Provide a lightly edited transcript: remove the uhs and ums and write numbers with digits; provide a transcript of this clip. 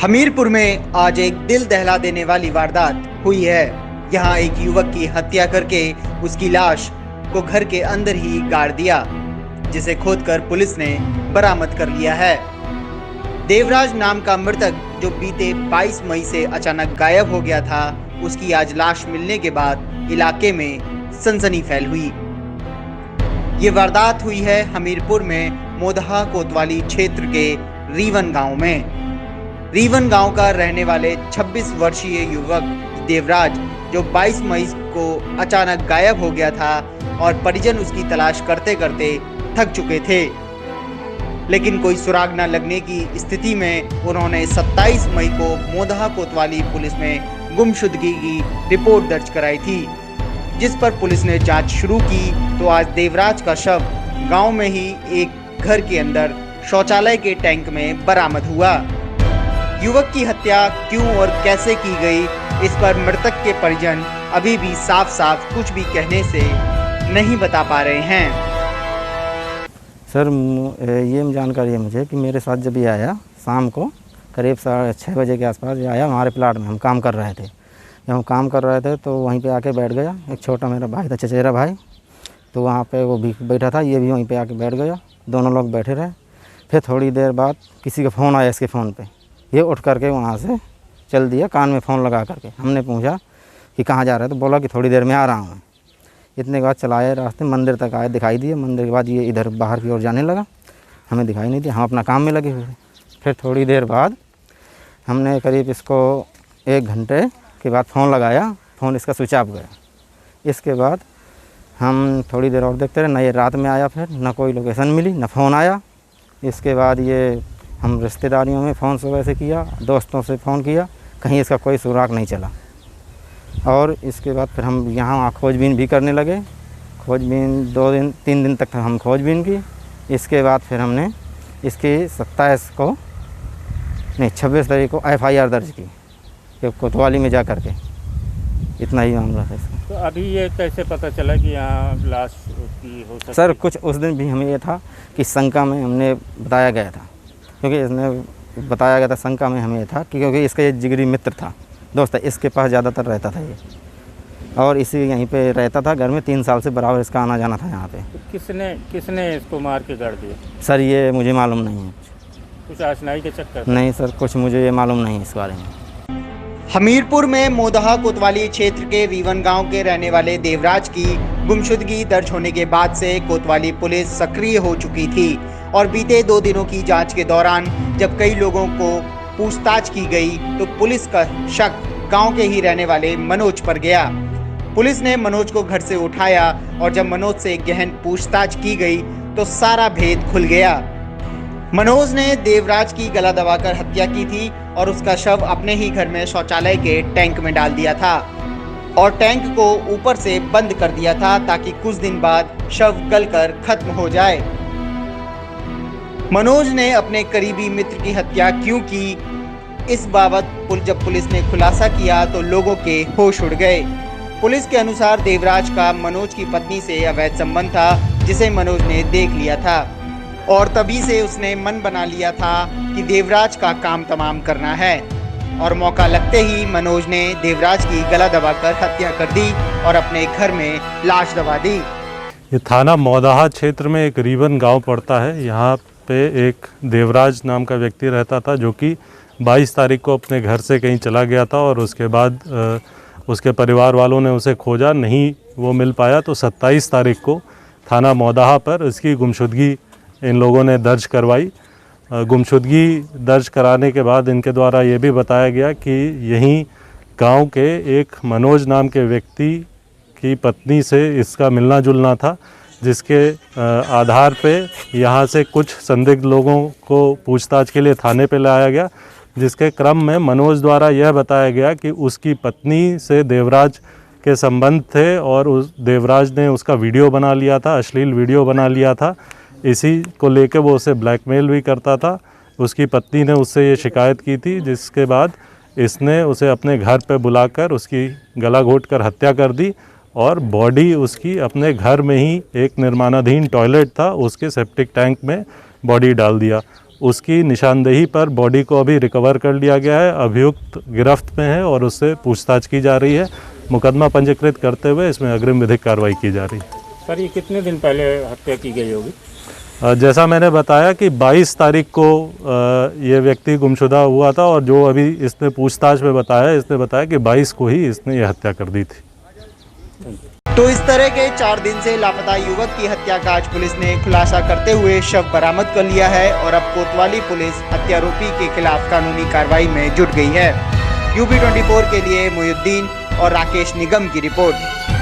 हमीरपुर में आज एक दिल दहला देने वाली वारदात हुई है। यहाँ एक युवक की हत्या करके उसकी लाश को घर के अंदर ही गाड़ दिया, जिसे खोदकर पुलिस ने बरामद कर लिया है। देवराज नाम का मृतक जो बीते 22 मई से अचानक गायब हो गया था, उसकी आज लाश मिलने के बाद इलाके में सनसनी फैल हुई। ये वारदात हुई है हमीरपुर में मोदहा कोतवाली क्षेत्र के रीवन गांव में। रीवन गांव का रहने वाले 26 वर्षीय युवक देवराज जो 22 मई को अचानक गायब हो गया था और परिजन उसकी तलाश करते करते थक चुके थे, लेकिन कोई सुराग न लगने की स्थिति में उन्होंने 27 मई को मोदहा कोतवाली पुलिस में गुमशुदगी की रिपोर्ट दर्ज कराई थी, जिस पर पुलिस ने जांच शुरू की। तो आज देवराज का शव गांव में ही एक घर के अंदर शौचालय के टैंक में बरामद हुआ। युवक की हत्या क्यों और कैसे की गई, इस पर मृतक के परिजन अभी भी साफ साफ कुछ भी कहने से नहीं बता पा रहे हैं। सर, ये जानकारी है मुझे कि मेरे साथ जब ये आया शाम को करीब 6:30 बजे के आसपास ये आया हमारे प्लाट में। हम काम कर रहे थे। जब हम काम कर रहे थे तो वहीं पे आके बैठ गया। एक छोटा मेरा भाई था, चचेरा भाई, तो वहाँ पे वो भी बैठा था, ये भी वहीं पे आके बैठ गया। दोनों लोग बैठे रहे। फिर थोड़ी देर बाद किसी का फ़ोन आया इसके फ़ोन पे। ये उठ करके वहाँ से चल दिया, कान में फ़ोन लगा करके। हमने पूछा कि कहाँ जा रहा है, तो बोला कि थोड़ी देर में आ रहा हूँ। इतने के बाद चलाए रास्ते, मंदिर तक आए, दिखाई दिए। मंदिर के बाद ये इधर बाहर की ओर जाने लगा, हमें दिखाई नहीं दिया। हम अपना काम में लगे हुए। फिर थोड़ी देर बाद हमने करीब इसको 1 घंटे के बाद फ़ोन लगाया, फ़ोन इसका स्विच ऑफ गया। इसके बाद हम थोड़ी देर और देखते रहे, ना ये रात में आया, फिर ना कोई लोकेशन मिली, ना फ़ोन आया। इसके बाद ये हम रिश्तेदारियों में फ़ोन सुबह से किया, दोस्तों से फ़ोन किया, कहीं इसका कोई सुराग नहीं चला। और इसके बाद फिर हम यहाँ खोजबीन भी करने लगे। खोजबीन 2-3 दिन तक हम खोजबीन की। इसके बाद फिर हमने इसकी 26 तारीख को FIR दर्ज की कोतवाली में जा कर के। इतना ही मामला है इसका। तो अभी ये कैसे पता चला कि यहाँ लाश की हो सकती है? सर, कुछ उस दिन भी हमें ये था कि शंका में हमने बताया गया था, क्योंकि इसने बताया गया था शंका में हमें था कि क्योंकि इसका ये जिगरी मित्र था, दोस्त है, इसके पास ज़्यादातर रहता था ये, और इसी यहीं पे रहता था घर में। 3 साल से बराबर इसका आना जाना था यहाँ पे। तो किसने इसको मार के गाड़ दिया? सर, ये मुझे मालूम नहीं है। कुछ आशनाई के चक्कर? नहीं सर, कुछ मुझे ये मालूम नहीं इस बारे में। हमीरपुर में मोदहा कोतवाली क्षेत्र के रीवन गांव के रहने वाले देवराज की गुमशुदगी दर्ज होने के बाद से कोतवाली पुलिस सक्रिय हो चुकी थी और बीते 2 दिनों की जांच के दौरान जब कई लोगों को पूछताछ की गई तो पुलिस का शक गांव के ही रहने वाले मनोज पर गया। पुलिस ने मनोज को घर से उठाया और जब मनोज से गहन पूछताछ की गई तो सारा भेद खुल गया। मनोज ने देवराज की गला दबाकर हत्या की थी और उसका शव अपने ही घर में शौचालय के टैंक में डाल दिया था और टैंक को ऊपर से बंद कर दिया था ताकि कुछ दिन बाद शव गलकर खत्म हो जाए। मनोज ने अपने करीबी मित्र की हत्या क्यों की, इस बाबत जब पुलिस ने खुलासा किया तो लोगों के होश उड़ गए। पुलिस के अनुसार देवराज का मनोज की पत्नी से अवैध संबंध था, जिसे मनोज ने देख लिया था और तभी से उसने मन बना लिया था कि देवराज का काम तमाम करना है और मौका लगते ही मनोज ने देवराज की गला दबाकर हत्या कर दी और अपने घर में लाश दबा दी। ये थाना मोदहा क्षेत्र में एक रीवन गांव पड़ता है। यहाँ पे एक देवराज नाम का व्यक्ति रहता था, जो कि 22 तारीख को अपने घर से कहीं चला गया था और उसके बाद उसके परिवार वालों ने उसे खोजा, नहीं वो मिल पाया। तो 27 तारीख को थाना मोदहा पर इसकी गुमशुदगी इन लोगों ने दर्ज करवाई। गुमशुदगी दर्ज कराने के बाद इनके द्वारा ये भी बताया गया कि यहीं गांव के एक मनोज नाम के व्यक्ति की पत्नी से इसका मिलना जुलना था, जिसके आधार पे यहाँ से कुछ संदिग्ध लोगों को पूछताछ के लिए थाने पे लाया गया, जिसके क्रम में मनोज द्वारा यह बताया गया कि उसकी पत्नी से देवराज के संबंध थे और उस देवराज ने उसका वीडियो बना लिया था, अश्लील वीडियो बना लिया था। इसी को लेकर वो उसे ब्लैकमेल भी करता था। उसकी पत्नी ने उससे ये शिकायत की थी, जिसके बाद इसने उसे अपने घर पे बुलाकर उसकी गला घोंटकर हत्या कर दी और बॉडी उसकी अपने घर में ही एक निर्माणाधीन टॉयलेट था, उसके सेप्टिक टैंक में बॉडी डाल दिया। उसकी निशानदेही पर बॉडी को अभी रिकवर कर लिया गया है। अभियुक्त गिरफ्त में है और उससे पूछताछ की जा रही है। मुकदमा पंजीकृत करते हुए इसमें अग्रिम विधिक कार्रवाई की जा रही है। सर, ये कितने दिन पहले हत्या की गई होगी? जैसा मैंने बताया कि 22 तारीख को ये व्यक्ति गुमशुदा हुआ था और जो अभी इसने पूछताछ में बताया, इसने बताया कि 22 को ही इसने ये हत्या कर दी थी। तो इस तरह के 4 दिन से लापता युवक की हत्या का आज पुलिस ने खुलासा करते हुए शव बरामद कर लिया है और अब कोतवाली पुलिस हत्यारोपी के खिलाफ कानूनी कार्रवाई में जुट गई है। UP24 के लिए मोहिउद्दीन और राकेश निगम की रिपोर्ट।